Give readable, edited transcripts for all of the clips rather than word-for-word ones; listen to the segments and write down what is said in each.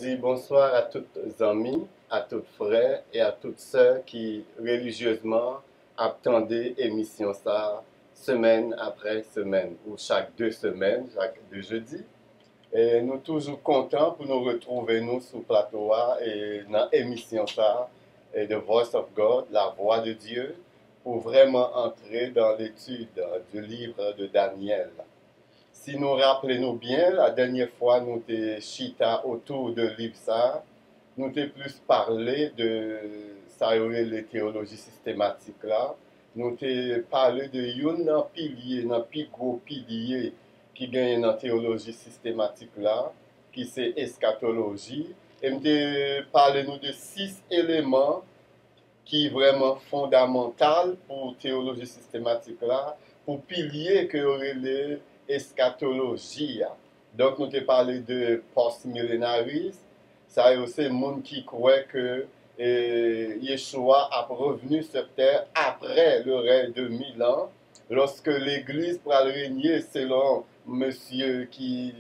dis bonsoir à tous amis, à tous frères et à toutes sœurs qui religieusement attendaient émission ça semaine après semaine ou chaque 2 semaines, chaque 2 jeudis. Et nous toujours contents pour nous retrouver nous sous plateau et dans émission ça et The Voice of God, la voix de Dieu, pour vraiment entrer dans l'étude du livre de Daniel. Si nous rappelons bien, la dernière fois, nous t'ai chita autour de l'IPSA, nous t'ai plus parlé de ça les théologies systématiques là. Nous t'ai parlé de un pilier, un plus gros pilier qui gagne dans la théologie systématique là, qui c'est eschatologie. Et nous t'ai parlé nous de 6 éléments qui sont vraiment fondamentaux pour théologie systématique là, pour pilier que aurait les eschatologie. Donc, nous avons parlé de post-millénarisme. Ça est aussi le monde qui croit que Yeshua a revenu sur terre après le règne de 1000 ans, lorsque l'Église pourra régner selon monsieur qui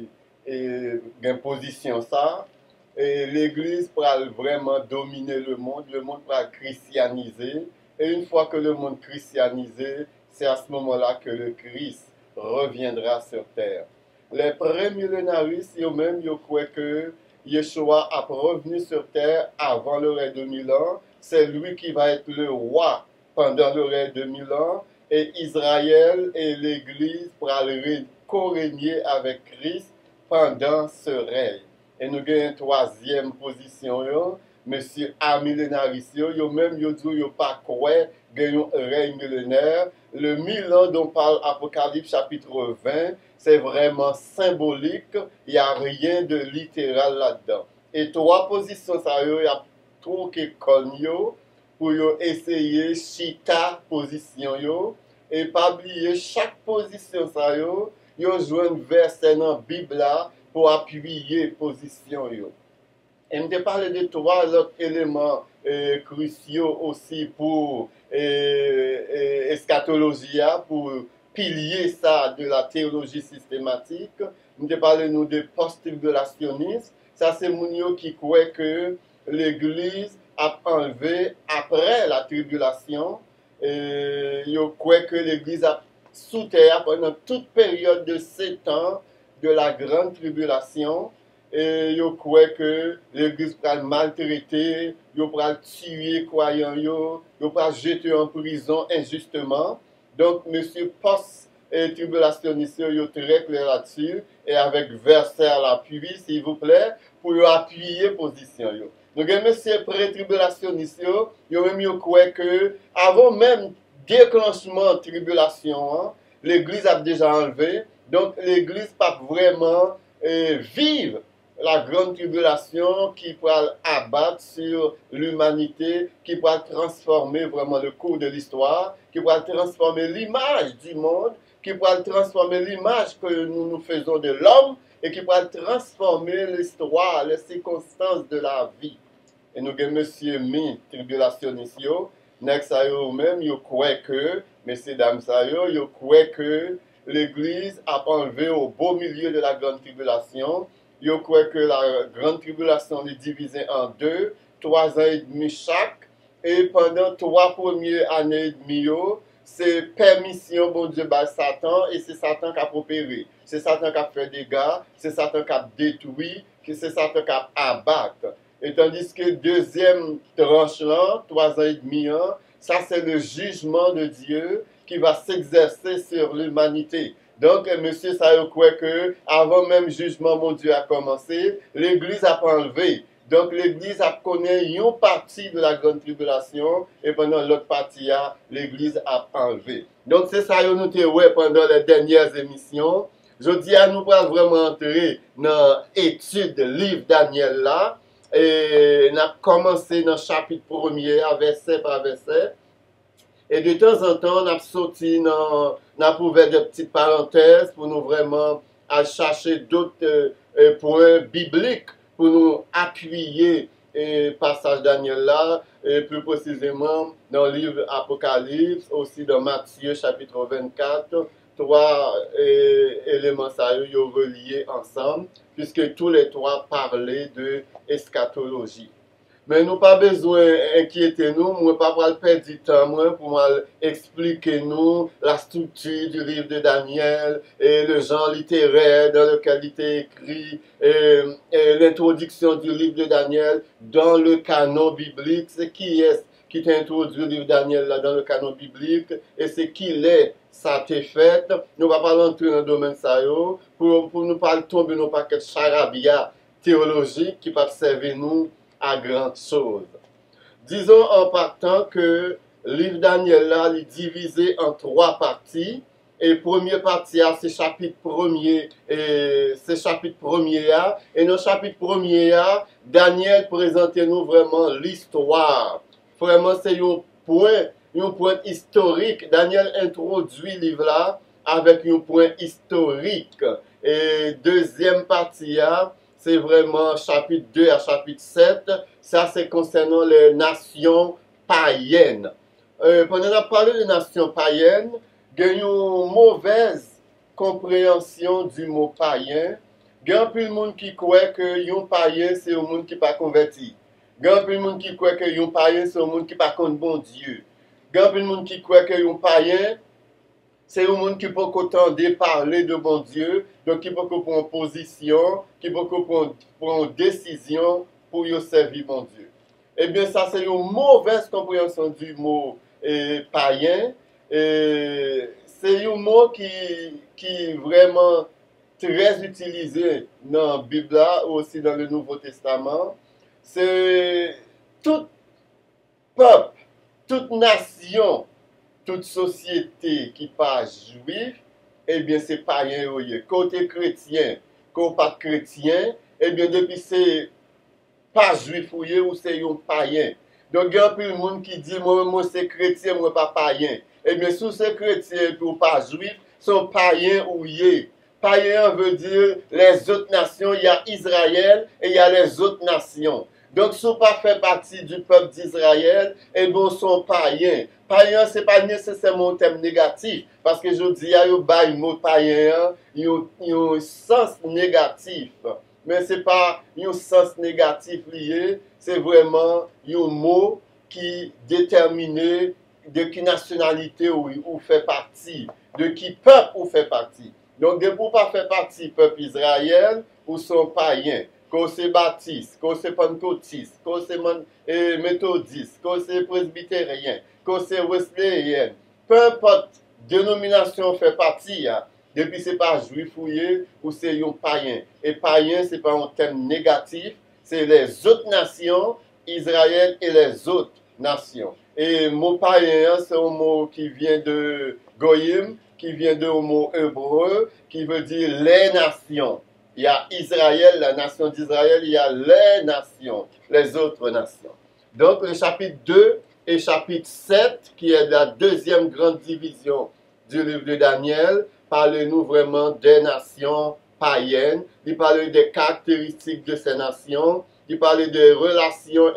est en position ça. Et l'Église pourra vraiment dominer le monde pourra christianiser. Et une fois que le monde christianisé, c'est à ce moment-là que le Christ reviendra sur terre. Les pré-millénaristes, eux-mêmes, ils croient que Yeshua a revenu sur terre avant le règne de 1000 ans. C'est lui qui va être le roi pendant le règne de 1000 ans. Et Israël et l'Église pourra co-régner avec Christ pendant ce règne. Et nous avons une troisième position, monsieur amillénaris, eux-mêmes, ils disent pas quoi, gagnons un règne millénaire. Le 1000 ans dont parle Apocalypse chapitre 20, c'est vraiment symbolique, il n'y a rien de littéral là-dedans. Et trois positions, ça il y a trop que pour essayer chita position yo, et pas oublier chaque position ça yo jouent un verset dans la Bible là pour appuyer position yo. Et je parle de trois autres éléments cruciaux aussi pour eschatologie, pour pilier ça de la théologie systématique. Je parle nous de post-tribulationnisme. Ça, c'est mon qui croit que l'Église a enlevé après la tribulation. Il croit que l'Église a sous terre pendant toute période de 7 ans de la grande tribulation. Et ils croient que l'Église va maltraiter, ils va tuer croyants, ils va jeter en prison injustement. Donc, monsieur post-tribulationniste, il est très clair là-dessus, et avec verset à l'appui, s'il vous plaît, pour appuyer position. Donc, monsieur pré-tribulationniste, ils croient que, avant même déclenchement de tribulation, l'Église a déjà enlevé, donc l'Église pas vraiment vivre la grande tribulation qui pourra abattre sur l'humanité, qui pourra transformer vraiment le cours de l'histoire, qui pourra transformer l'image du monde, qui pourra transformer l'image que nous faisons de l'homme, et qui pourra transformer l'histoire, les circonstances de la vie. Et nous avons monsieur mi tribulationniste, next à eux-mêmes, ils croient que, messieurs, dames, ils croient que l'Église a enlevé au beau milieu de la grande tribulation. Ils croient que la grande tribulation est divisée en 2, 3 ans et demi chaque. Et pendant 3 premières années et demie, c'est permission, bon Dieu, par Satan, et c'est Satan qui a opéré. C'est Satan qui a fait des dégâts, c'est Satan qui a détruit, c'est Satan qui a abattu. Et tandis que deuxième tranche là, 3 ans et demi, ça c'est le jugement de Dieu qui va s'exercer sur l'humanité. Donc, monsieur, ça croit que avant même jugement, mon Dieu a commencé, l'Église a pas enlevé. Donc, l'Église a connu une partie de la grande tribulation et pendant l'autre partie, l'Église a enlevé. Donc, c'est ça que nous avons pendant les dernières émissions. Je dis à nous pas vraiment entrer dans l'étude du livre Daniel là. Et on a commencé dans le chapitre 1er, verset par verset. Et de temps en temps, on a sorti, on a ouvert des petites parenthèses pour nous vraiment à chercher d'autres points bibliques pour nous appuyer le passage Daniel là, et plus précisément dans le livre Apocalypse, aussi dans Matthieu chapitre 24, 3 éléments ça reliés ensemble. puisque tous les trois parlaient de eschatologie. Mais nous pas besoin d'inquiéter nous, moi pas pour perdre du temps moi pour expliquer nous la structure du livre de Daniel et le genre littéraire dans lequel il était écrit et l'introduction du livre de Daniel dans le canon biblique. C'est qui est qui t'a introduit le livre de Daniel là dans le canon biblique et c'est qui l'est. Ça t'est fait. Nous ne va pas rentrer dans le domaine ça pour nous pas tomber dans un paquet de charabia théologique qui va servir nous à grandes choses. Disons en partant que le livre Daniel là est divisé en trois parties. Et première partie, c'est chapitre premier, et c'est chapitre premier. Et dans le chapitre premier, Daniel présente nous vraiment l'histoire. Vraiment, c'est un point historique. Daniel introduit le livre là avec un point historique. Et deuxième partie, c'est vraiment chapitre 2 à chapitre 7. Ça, c'est concernant les nations païennes. Pendant qu'on a parlé de nations païennes, il y a une mauvaise compréhension du mot païen. Il y a plus de monde qui croit que un païen, c'est un monde qui n'est pas converti. Il y a plus de monde qui croit que un païen, c'est un monde qui n'est pas contre bon Dieu. Il y a plus de monde qui croit que un païen, c'est un monde qui peut autant parler de bon Dieu, donc qui peut prendre une position, qui peut prendre une décision pour servir bon Dieu. Eh bien, ça, c'est une mauvaise compréhension du mot païen. C'est un mot qui est vraiment très utilisé dans la Bible ou aussi dans le Nouveau Testament. C'est tout peuple, toute nation, toute société qui n'est pas juif, eh bien, c'est païen. Côté chrétien, côté pas chrétien, eh bien, depuis c'est pas juif ou c'est un païen. Donc, il y a plus de monde qui dit, moi, c'est chrétien, moi, pas païen. Eh bien, si c'est chrétien ou pas juif, sont païens ou yé. Païen veut dire les autres nations, il y a Israël et il y a les autres nations. Donc, si on pas fait partie du peuple d'Israël, eh bien, sont païens. Païen, ce n'est pas nécessairement un terme négatif, parce que je dis, il y a le mot païen, il y a un sens négatif. Mais ce n'est pas un sens négatif lié, c'est vraiment un mot qui détermine de qui nationalité ou fait partie, de qui peuple ou fait partie. Donc, de pour pas faire partie du peuple Israël, ou sont païens, qu'on c'est baptiste, qu'on c'est pentecôtiste, qu'on c'est méthodiste, qu'on c'est presbytérien, qu'on c'est wesleyen, peu importe dénomination fait partie, depuis c'est pas juif ou c'est un païen. Et païen, c'est pas un terme négatif, c'est les autres nations, Israël et les autres nations. Et mot païen, c'est un mot qui vient de Goyim, qui vient de mot hébreu, qui veut dire les nations. Il y a Israël, la nation d'Israël, il y a les nations, les autres nations. Donc le chapitre 2 et chapitre 7, qui est la deuxième grande division du livre de Daniel, parle-nous vraiment des nations païennes, il parle des caractéristiques de ces nations, il parle des relations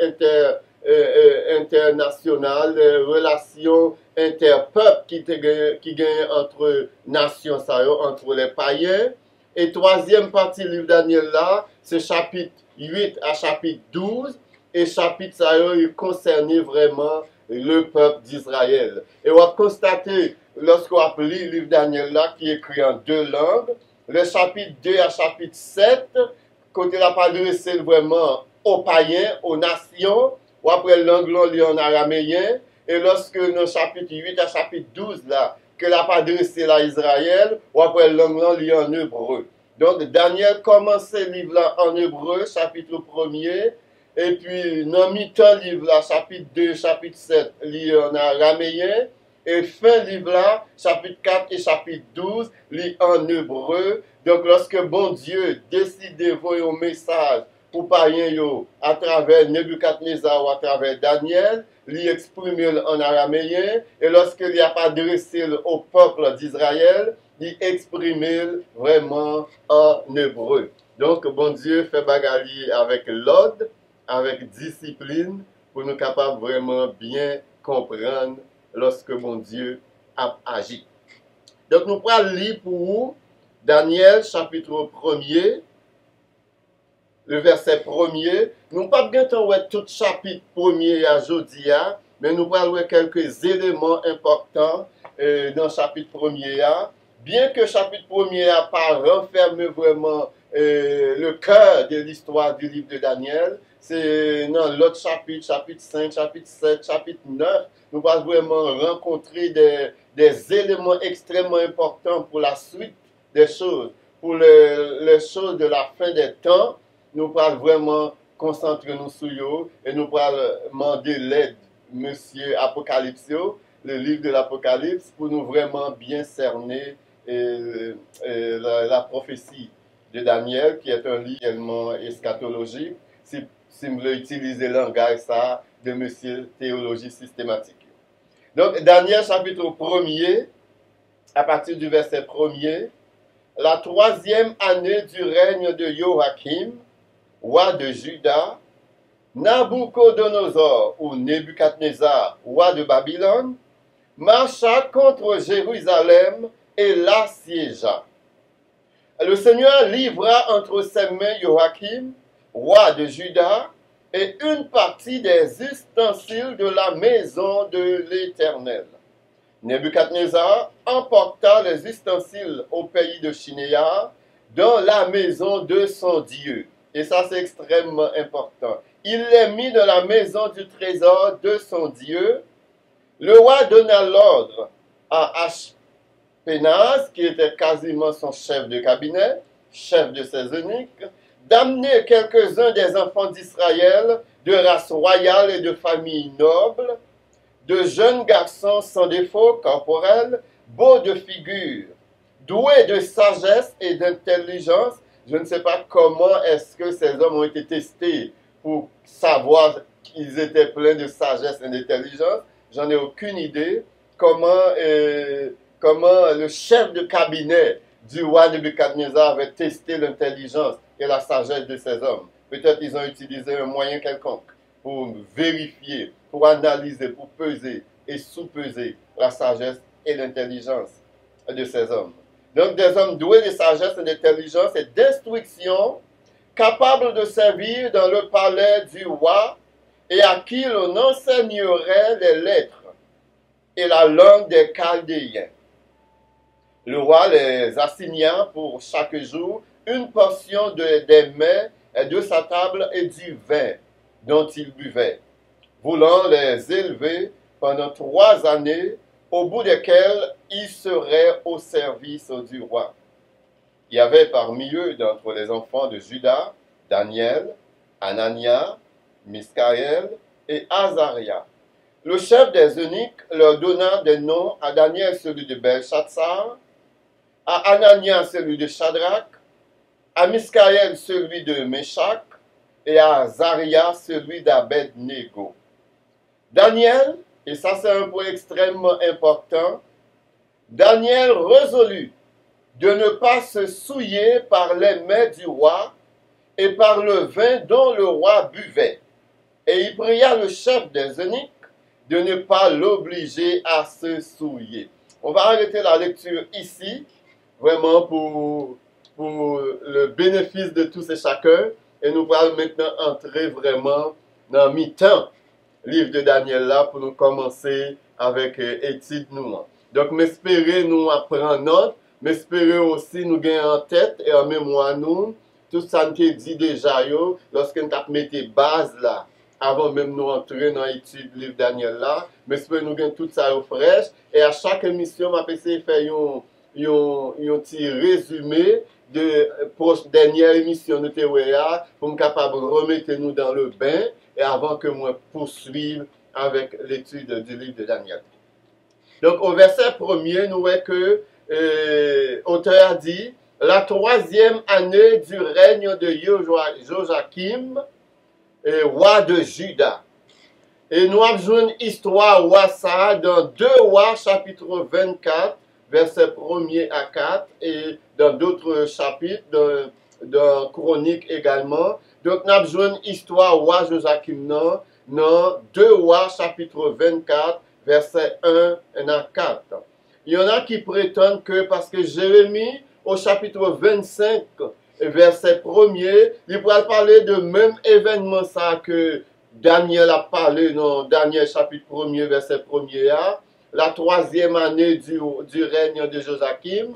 internationales, des relations interpeuples qui gagnent entre nations, entre les païens. Et troisième partie du livre de Daniel là, c'est chapitre 8 à chapitre 12. Et chapitre ça il concerne vraiment le peuple d'Israël. Et on va constater, lorsqu'on a lu le livre de Daniel là, qui est écrit en deux langues, le chapitre 2 à chapitre 7, quand il a pas adressé vraiment aux païens, aux nations, ou après l'anglais lit en araméen, et lorsque dans le chapitre 8 à chapitre 12 là, que l'a pas adressé à Israël, ou après l'anglais lit en hébreu. Donc Daniel commence le livre là en hébreu, chapitre 1er, et puis dans mi-temps livre là, chapitre 2, chapitre 7, lit en araméen, et fin livre là, chapitre 4 et chapitre 12, lit en hébreu. Donc lorsque bon Dieu décide d'envoyer un message pour païens à travers Nebuchadnezzar ou à travers Daniel, lui exprime en araméen, et lorsqu'il n'y a pas adressé au peuple d'Israël, il exprime vraiment en hébreu. Donc, bon Dieu fait bagarre avec l'ordre, avec discipline, pour nous capables vraiment bien comprendre lorsque bon Dieu a agi. Donc, nous prenons lire pour vous Daniel, chapitre 1er, le verset premier. Nous pas bien temps ouais tout chapitre premier à jodi a, mais nous parlons quelques éléments importants dans le chapitre premier a. Bien que le chapitre premier a pas renfermé vraiment le cœur de l'histoire du livre de Daniel, c'est dans l'autre chapitre, chapitre 5, chapitre 7, chapitre 9, nous allons vraiment rencontrer des éléments extrêmement importants pour la suite des choses, pour les choses de la fin des temps. Nous allons vraiment concentrer nous sur eux et nous allons demander l'aide, Monsieur Apocalypsio, le livre de l'Apocalypse, pour nous vraiment bien cerner la prophétie de Daniel, qui est un livre tellement eschatologique, si vous voulez utiliser le langage ça, de Monsieur Théologie systématique. Donc, Daniel chapitre 1er, à partir du verset 1er, la 3e année du règne de Joachim, roi de Juda, Nabuchodonosor ou Nebuchadnezzar, roi de Babylone, marcha contre Jérusalem et l'assiégea. Le Seigneur livra entre ses mains Joachim, roi de Juda, et une partie des ustensiles de la maison de l'Éternel. Nebuchadnezzar emporta les ustensiles au pays de Shinéar, dans la maison de son Dieu. Et ça, c'est extrêmement important. Il les mit dans la maison du trésor de son Dieu. Le roi donna l'ordre à Ashpenaz, qui était quasiment son chef de cabinet, chef de ses eunuques, d'amener quelques-uns des enfants d'Israël de race royale et de famille noble, de jeunes garçons sans défaut corporel, beaux de figure, doués de sagesse et d'intelligence. Je ne sais pas comment est-ce que ces hommes ont été testés pour savoir qu'ils étaient pleins de sagesse et d'intelligence. J'en ai aucune idée. Comment le chef de cabinet du roi Nebuchadnezzar avait testé l'intelligence et la sagesse de ces hommes. Peut-être ils ont utilisé un moyen quelconque pour vérifier, pour analyser, pour peser et sous-peser la sagesse et l'intelligence de ces hommes. Donc des hommes doués de sagesse et d'intelligence et d'instruction, capables de servir dans le palais du roi et à qui l'on enseignerait les lettres et la langue des Chaldéens. Le roi les assigna pour chaque jour une portion des mets de sa table et du vin dont il buvait, voulant les élever pendant 3 années, au bout desquelles ils seraient au service du roi. Il y avait parmi eux, d'entre les enfants de Juda, Daniel, Anania, Miskaël et Azaria. Le chef des eunuques leur donna des noms: à Daniel celui de Belshazzar, à Anania celui de Shadrach, à Miskaël celui de Meshach, et à Azaria celui d'Abed-Nego. Daniel, et ça c'est un point extrêmement important, Daniel résolut de ne pas se souiller par les mets du roi et par le vin dont le roi buvait. Et il pria le chef des eunuques de ne pas l'obliger à se souiller. On va arrêter la lecture ici, vraiment pour le bénéfice de tous et chacun. Et nous allons maintenant entrer vraiment dans mi-temps, livre de Daniel là, pour nous commencer avec étude nous. Donc, m'espérer nous apprendre note, m'espérer aussi nous gagner en tête et en mémoire nous, tout ça nous dit déjà, lorsque nous avons mis base là, avant même nous entrer dans l'étude du livre de Daniel là, m'espérer nous gagner tout ça au fraîche, et à chaque émission, je vais essayer de faire un petit résumé de dernière émission de Théoria pour me capable de remettre nous dans le bain et avant que moi poursuive avec l'étude du livre de Daniel. Donc au verset 1er, nous voyons que l'auteur a dit la 3e année du règne de Joachim, roi de Juda. Et nous avons une histoire roi ça dans 2 Rois chapitre 24, verset 1er à 4, et dans d'autres chapitres, dans Chronique également. Donc nous avons une histoire roi Joachim dans 2 Rois chapitre 24, verset 1 à 4. Il y en a qui prétendent que parce que Jérémie, au chapitre 25, verset 1er, il pourra parler de même événement ça que Daniel a parlé dans Daniel chapitre 1er, verset 1er, la troisième année du règne de Joachim,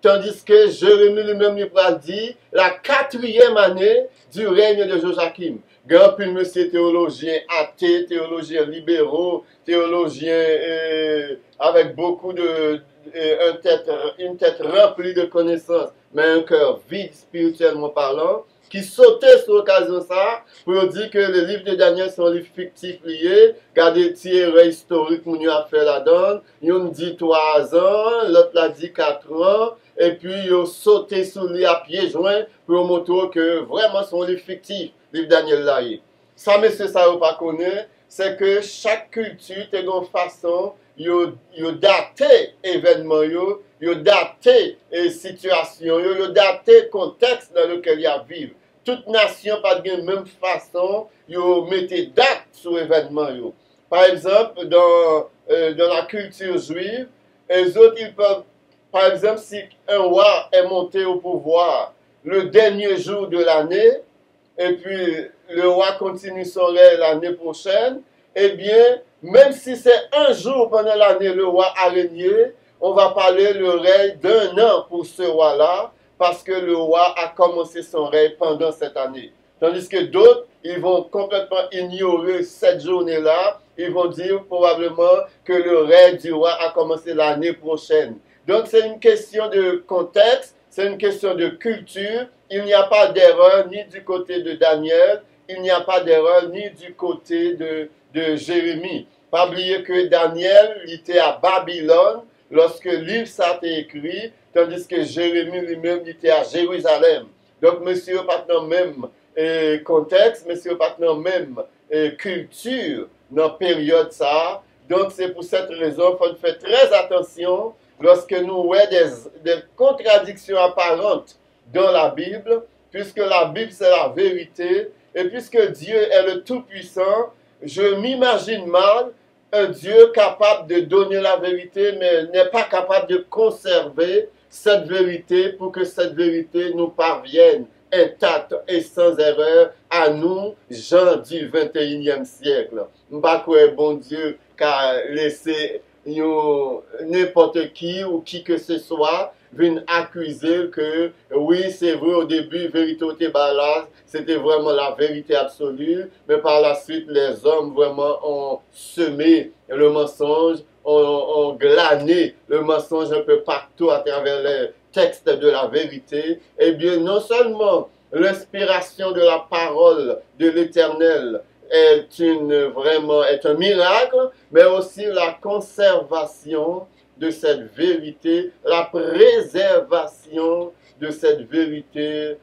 tandis que Jérémie lui-même lui pourra dire la quatrième année du règne de Joachim. Grand puis monsieur théologien athée, théologien libéraux, théologien avec beaucoup de une tête remplie de connaissances, mais un cœur vide spirituellement parlant, qui sautait sur l'occasion ça pour dire que les livres de Daniel sont livres fictifs liés, gardez tirer historique mon a fait la donne, yon dit 3 ans, l'autre l'a dit 4 ans, et puis ils sauté sous lui à pieds joints pour montrer que vraiment sont livres fictifs, livre Daniel là. Ça, monsieur, ça vous pas connaît, c'est que chaque culture est d'une façon, yo daté événement, yo daté situation, yo daté contexte dans lequel il vivent. Toute nation pas de même façon, yo mettez date sur événement. Par exemple, dans la culture juive, les autres, ils peuvent, par exemple, si un roi est monté au pouvoir le dernier jour de l'année, et puis le roi continue son règne l'année prochaine, eh bien, même si c'est un jour pendant l'année le roi a régné, on va parler le règne d'un an pour ce roi-là, parce que le roi a commencé son règne pendant cette année. Tandis que d'autres, ils vont complètement ignorer cette journée-là, ils vont dire probablement que le règne du roi a commencé l'année prochaine. Donc c'est une question de contexte, c'est une question de culture. Il n'y a pas d'erreur ni du côté de Daniel, il n'y a pas d'erreur ni du côté de Jérémie. Pas oublier que Daniel était à Babylone lorsque le livre ça a été écrit, tandis que Jérémie lui-même était à Jérusalem. Donc, monsieur pas dans le même contexte, monsieur pas dans la même culture dans la période ça. Donc, c'est pour cette raison qu'il faut faire très attention lorsque nous voyons des contradictions apparentes dans la Bible, puisque la Bible c'est la vérité, et puisque Dieu est le Tout-Puissant, je m'imagine mal un Dieu capable de donner la vérité, mais n'est pas capable de conserver cette vérité pour que cette vérité nous parvienne intacte et sans erreur à nous, gens du 21e siècle. Je ne sais pas bon Dieu qu'a laissé n'importe qui ou qui que ce soit viennent accuser que oui, c'est vrai, au début, vérité était balade, c'était vraiment la vérité absolue, mais par la suite, les hommes vraiment ont semé le mensonge, ont glané le mensonge un peu partout à travers les textes de la vérité. Eh bien, non seulement l'inspiration de la parole de l'Éternel est un miracle, mais aussi la conservation de cette vérité, la préservation de cette vérité,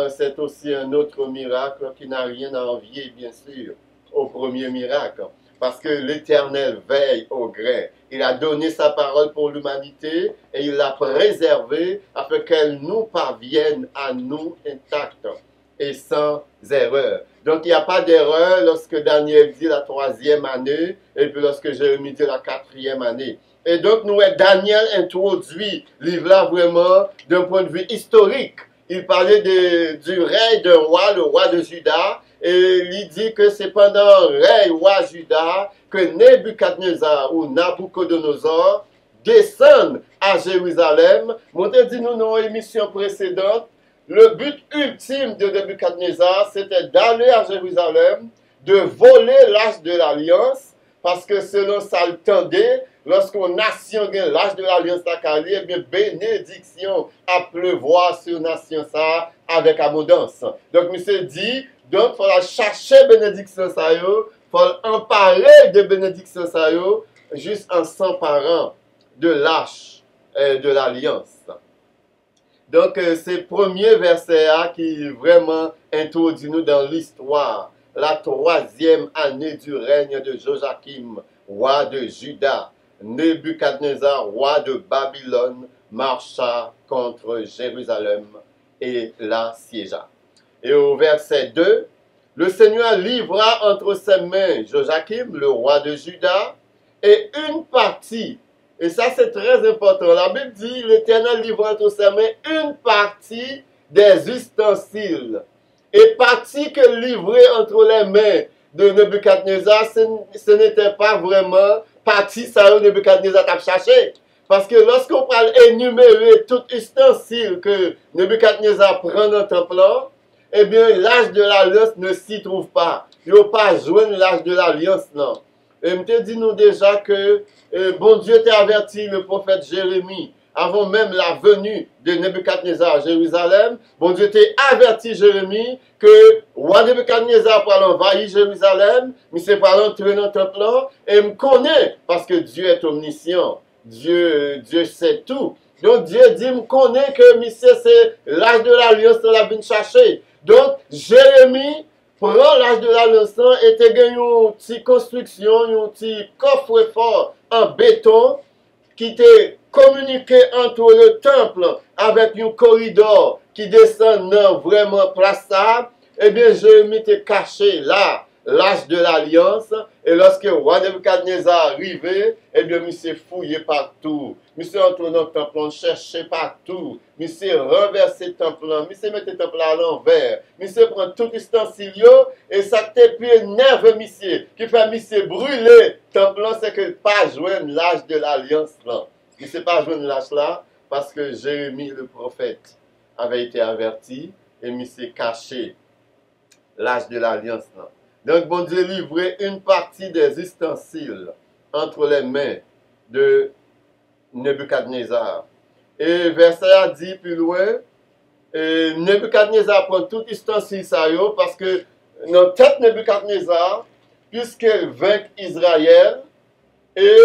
c'est aussi un autre miracle qui n'a rien à envier, bien sûr, au premier miracle. Parce que l'Éternel veille au grain. Il a donné sa parole pour l'humanité et il l'a préservée afin qu'elle nous parvienne à nous intacte et sans erreur. Donc il n'y a pas d'erreur lorsque Daniel dit la 3e année et puis lorsque Jérémie dit la 4e année. Et donc, nous, Daniel introduit le livre-là vraiment d'un point de vue historique. Il parlait du règne d'un roi, le roi de Juda, et il dit que c'est pendant le règne roi Juda que Nebuchadnezzar ou Nabucodonosor descendent à Jérusalem. Mon Dieu dit nous dans l'émission précédente, le but ultime de Nebuchadnezzar, c'était d'aller à Jérusalem, de voler l'Arche de l'Alliance, parce que selon ça le tendait, lorsqu'on nation gagne l'âge de l'alliance Takali, eh bien, bénédiction à pleuvoir sur nation ça avec abondance. Donc, monsieur dit, donc, il faut chercher bénédiction ça yo, il faut emparer de bénédiction ça yo, juste en s'emparant de l'arche de l'alliance. Donc, c'est le premier verset qui vraiment introduit nous dans l'histoire. La 3e année du règne de Joachim, roi de Juda. Nebuchadnezzar, roi de Babylone, marcha contre Jérusalem et la siégea. Et au verset 2, le Seigneur livra entre ses mains Joachim, le roi de Juda, et une partie, et ça c'est très important, la Bible dit, l'Éternel livra entre ses mains une partie des ustensiles et partie que livrée entre les mains de Nebuchadnezzar, ce n'était pas vraiment partie ça que Nebuchadnezzar a cherché. Parce que lorsqu'on parle énumérer tout ustensile que Nebuchadnezzar prend dans le temple, eh bien, l'âge de l'alliance ne s'y trouve pas. Il n'y a pas joindre l'âge de l'alliance, non. Et je te dis nous déjà que bon Dieu t'a averti le prophète Jérémie avant même la venue de Nebuchadnezzar à Jérusalem. Bon Dieu t'a averti Jérémie que roi Nebuchadnezzar pour envahir Jérusalem, mais c'est pour entrer dans le temple et me connaît parce que Dieu est omniscient. Dieu sait tout. Donc Dieu dit, me connaît que monsieur c'est l'âge de l'alliance de la vine chercher. Donc Jérémie prend l'âge de l'alliance et te gagne une petite construction, un petit coffre-fort en béton qui était communiqué entre le temple avec un corridor qui descend dans vraiment place ça. Eh bien Jérémie était caché là. L'âge de l'alliance, et lorsque le roi Nebuchadnezzar arrivé, eh bien, il s'est fouillé partout. Il s'est entouré dans le temple, on cherchait partout. Il s'est renversé le temple, il s'est mis le temple à l'envers. Il s'est pris tout ustensile, et ça t'a pris nerve, monsieur, qui fait monsieur brûler le temple, c'est que pas joindre l'âge de l'alliance là. Il ne s'est pas joindre l'âge là, parce que Jérémie, le prophète, avait été averti, et il s'est caché l'âge de l'alliance là. Donc, bon Dieu livrait une partie des ustensiles entre les mains de Nebuchadnezzar. Et verset a dit plus loin, Nebuchadnezzar prend tout ustensile ça parce que dans tête Nebuchadnezzar, puisqu'il vainc Israël, et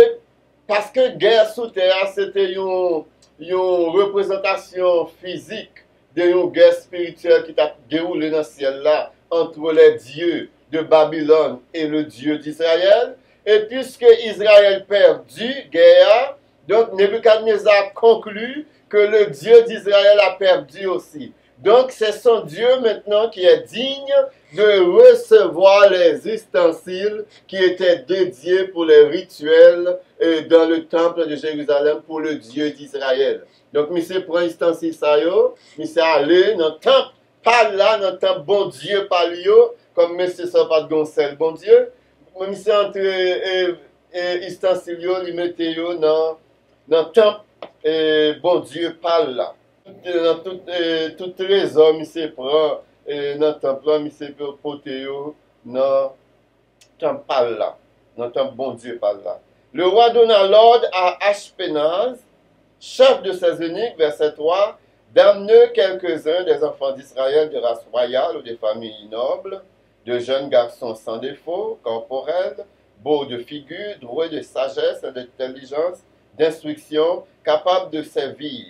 parce que guerre sous terre, c'était une représentation physique d'une guerre spirituelle qui a déroulé dans le ciel là, entre les dieux de Babylone et le Dieu d'Israël. Et puisque Israël perdu guerre, donc Nebuchadnezzar conclut que le Dieu d'Israël a perdu aussi. Donc c'est son Dieu maintenant qui est digne de recevoir les ustensiles qui étaient dédiés pour les rituels dans le temple de Jérusalem pour le Dieu d'Israël. Donc monsieur prend ustensile ça yo, monsieur allé dans le temple, pas là dans le temple bon Dieu pas lui comme monsieur ça pas de gonçel bon Dieu, monsieur entre ustensiles il mettait yo dans le temple bon Dieu parle là. Dans tout trésor, monsieur prend dans le temple, monsieur peut porter dans le temple là. Dans le temple bon Dieu parle là. Le roi donna l'ordre à Ashpenaz, chef de ses eunuques, verset 3, d'amener quelques-uns des enfants d'Israël de race royale ou des familles nobles, de jeunes garçons sans défaut, corporels, beaux de figure, doués de sagesse et d'intelligence, d'instruction, capables de servir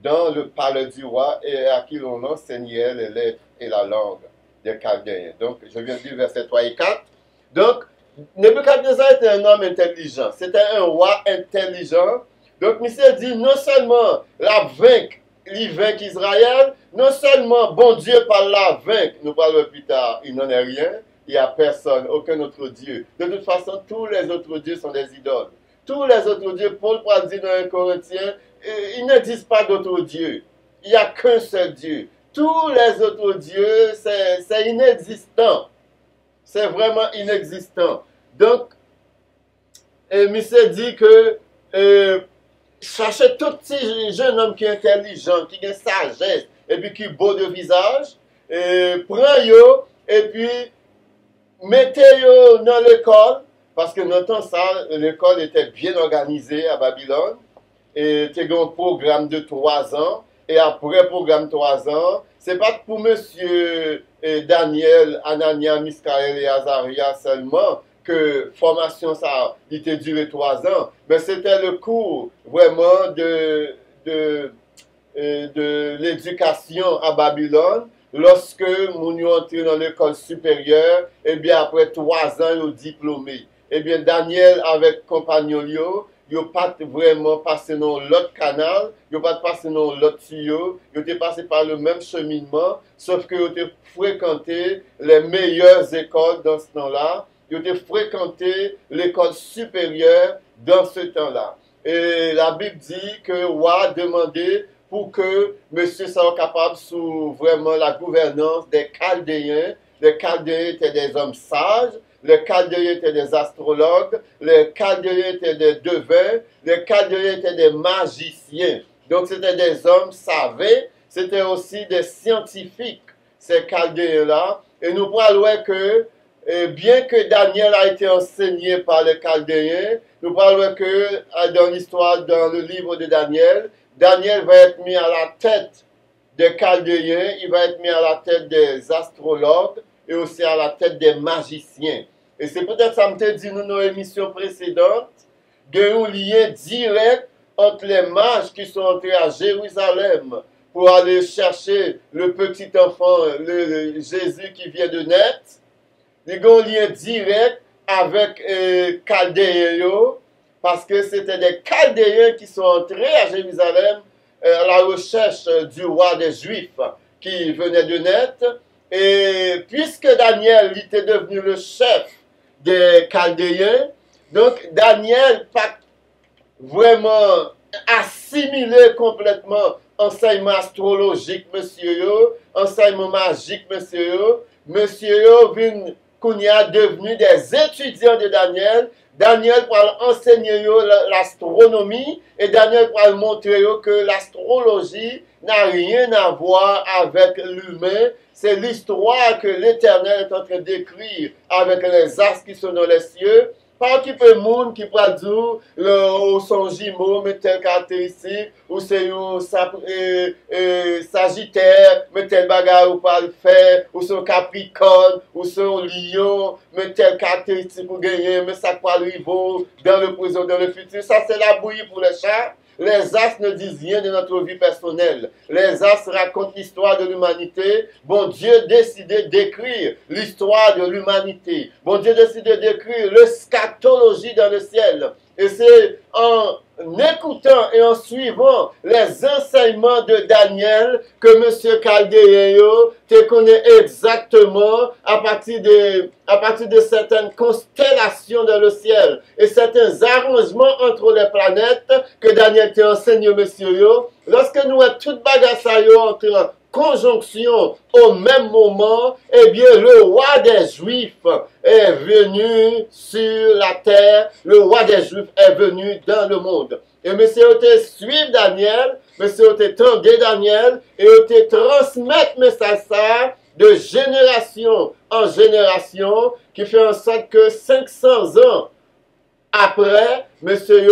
dans le palais du roi et à qui l'on enseignait les lettres et la langue des Chaldéens. Donc, je viens de dire verset 3 et 4. Donc, Nebuchadnezzar était un homme intelligent. C'était un roi intelligent. Donc, monsieur dit, non seulement la vaincre, il vainc Israël, non seulement bon Dieu par la vaincre, nous parlerons plus tard, il n'en est rien, il n'y a personne, aucun autre Dieu. De toute façon, tous les autres dieux sont des idoles. Tous les autres dieux, Paul dit dans 1 Corinthiens, il n'existe pas d'autres dieux. Il n'y a qu'un seul Dieu. Tous les autres dieux, c'est inexistant. C'est vraiment inexistant. Donc, monsieur dit que cherchez tout petit jeune homme qui est intelligent, qui a une sagesse, et puis qui est beau de visage, prends-yo, et puis mettez-yo dans l'école, parce que dans le temps, l'école était bien organisée à Babylone, et tu as un programme de 3 ans, et après programme 3 ans, c'est pas pour monsieur Daniel, Anania, Miskaël et Azaria seulement que formation ça a été duré 3 ans, mais c'était le cours vraiment de l'éducation à Babylone. Lorsque nous sommes entrés dans l'école supérieure, et bien après 3 ans, nous diplômés. Eh bien Daniel avec compagnon ils n'ont pas vraiment passé dans l'autre canal, ils n'ont pas passé dans l'autre tuyau, ils ont passé par le même cheminement, sauf qu'ils ont fréquenté les meilleures écoles dans ce temps-là, ils ont fréquenté l'école supérieure dans ce temps-là. Et la Bible dit que roi demandait pour que monsieur soit capable sous vraiment la gouvernance des Chaldéens. Les Chaldéens étaient des hommes sages, les Chaldéens étaient des astrologues, les Chaldéens étaient des devins, les Chaldéens étaient des magiciens. Donc c'était des hommes savés, c'était aussi des scientifiques, ces Chaldéens-là. Et nous voyons que bien que Daniel a été enseigné par les Chaldéens, nous parlons que dans l'histoire, dans le livre de Daniel, Daniel va être mis à la tête des Chaldéens, il va être mis à la tête des astrologues et aussi à la tête des magiciens. Et c'est peut-être ça me t'a dit dans nos émissions précédentes, qu'il y a un lien direct entre les mages qui sont entrés à Jérusalem pour aller chercher le petit enfant, le Jésus qui vient de naître. Il y a un lien direct avec Chaldéens, parce que c'était des Chaldéens qui sont entrés à Jérusalem à la recherche du roi des Juifs qui venait de naître. Et puisque Daniel était devenu le chef des Chaldéens, donc Daniel pas vraiment assimilé complètement enseignement astrologique, monsieur, enseignement magique, monsieur, vient Kounia devenu des étudiants de Daniel. Daniel pourra enseigner l'astronomie et Daniel pourra montrer que l'astrologie n'a rien à voir avec l'humain. C'est l'histoire que l'Éternel est en train d'écrire avec les astres qui sont dans les cieux. Pas qui peut monde qui peut dire ou son jumeau mais telle caractéristique ou c'est un sagittaire mais tel bagarre ou pas le faire ou son capricorne ou son lion mais telle caractéristique pour gagner mais ça pas arriver dans le présent dans le futur. Ça c'est la bouillie pour les chats. Les astres ne disent rien de notre vie personnelle. Les astres racontent l'histoire de l'humanité. Bon Dieu décidé d'écrire l'histoire de l'humanité. Bon Dieu décidé d'écrire l'eschatologie dans le ciel. Et c'est en écoutant et en suivant les enseignements de Daniel que M. Chaldéen te connaît exactement à partir de certaines constellations dans le ciel et certains arrangements entre les planètes que Daniel te enseigne, monsieur. Lorsque nous avons toute bagarre entre en conjonction au même moment, eh bien, le roi des Juifs est venu sur la terre, le roi des Juifs est venu dans le monde. Et monsieur te suivre Daniel, monsieur te tendre Daniel, et te transmettre message ça de génération en génération, qui fait en sorte que 500 ans après, monsieur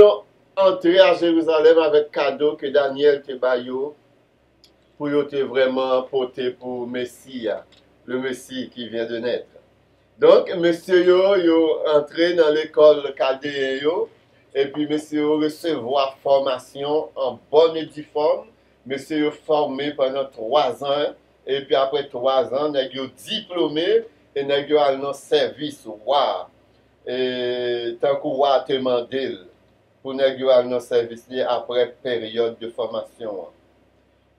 entré à Jérusalem avec cadeau que Daniel te baillot, pour te vraiment porter pour Messie, le Messie qui vient de naître. Donc, monsieur yo entré dans l'école Chaldéen et puis monsieur recevoir formation en bonne et due forme. Monsieur formé pendant 3 ans et puis après 3 ans, nous diplômé et nous allé dans service roi. Et tant que roi te demandé pour nous aller dans service après période de formation.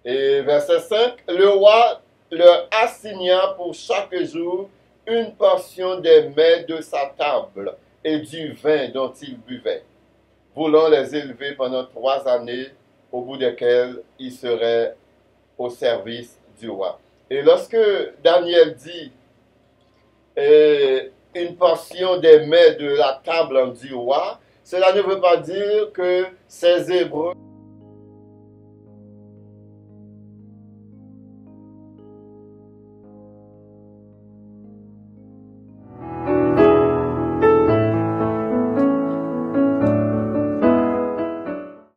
Et verset 5, le roi leur assigna pour chaque jour une portion des mets de sa table et du vin dont ils buvaient, voulant les élever pendant 3 années, au bout desquelles ils seraient au service du roi. Et lorsque Daniel dit une portion des mets de la table du roi, cela ne veut pas dire que ces Hébreux